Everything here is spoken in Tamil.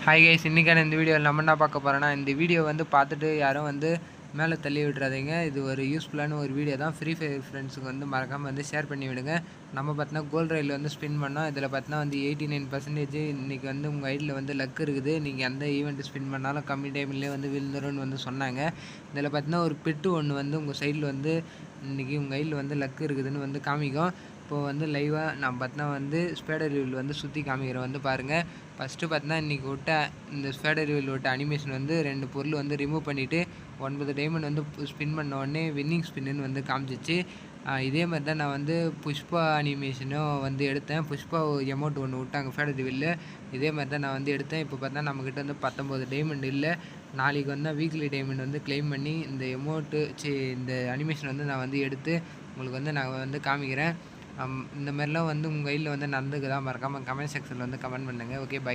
ஹாய் கைஸ், இன்றைக்கான இந்த வீடியோவில் நம்ம என்ன பார்க்க போகிறோன்னா, இந்த வீடியோ வந்து பார்த்துட்டு யாரும் வந்து மேலே தள்ளி விட்றாதீங்க. இது ஒரு யூஸ்ஃபுல்லான ஒரு வீடியோ தான். ஃப்ரீ ஃபயர் ஃப்ரெண்ட்ஸுக்கு வந்து மறக்காமல் வந்து ஷேர் பண்ணி விடுங்க. நம்ம பார்த்தோன்னா கோல்ட் ரயில் வந்து ஸ்பின் பண்ணோம். இதில் பார்த்தோன்னா வந்து 89% இன்றைக்கி வந்து உங்கள் ஐடியில் வந்து லக் இருக்குது. நீங்கள் எந்த ஈவெண்ட் ஸ்பின் பண்ணாலும் கம்மி டைம்லேயே வந்து விழுந்துரும்னு வந்து சொன்னாங்க. இதில் பார்த்தோன்னா ஒரு பெட்டு ஒன்று வந்து உங்கள் சைடில் வந்து இன்றைக்கி உங்கள் ஐடியில் வந்து லக் இருக்குதுன்னு வந்து காமிக்கும். இப்போது வந்து லைவாக நான் பார்த்தா வந்து ஸ்பேடர் ரிவில் வந்து சுற்றி காமிக்கிறேன் வந்து பாருங்கள். ஃபஸ்ட்டு பார்த்தா இன்றைக்கி விட்ட இந்த ஸ்பேடர் ரிவில் விட்ட அனிமேஷன் வந்து 2 பொருள் வந்து ரிமூவ் பண்ணிவிட்டு 9 டைமண்ட் வந்து ஸ்பின் பண்ண உடனே வின்னிங் ஸ்பின்னு வந்து காமிச்சிச்சு. இதே மாதிரி தான் நான் வந்து புஷ்பா அனிமேஷனும் வந்து எடுத்தேன். புஷ்பா எமௌண்ட் ஒன்று விட்டாங்க ஸ்பேடர் ரிவில்ல. இதே மாதிரி தான் நான் வந்து எடுத்தேன். இப்போ பார்த்தா நம்மக்கிட்ட வந்து 19 டைமண்ட் இல்லை. நாளைக்கு வந்தால் வீக்லி டைமண்ட் வந்து கிளைம் பண்ணி இந்த இந்த அனிமேஷன் வந்து நான் வந்து எடுத்து உங்களுக்கு வந்து நான் வந்து காமிக்கிறேன். இந்த மாதிரிலாம் வந்து உங்கள் கையில் வந்து நடந்துக்குதா மறக்காமல் கமெண்ட் செக்ஷனில் வந்து கமெண்ட் பண்ணுங்கள். Okay, by.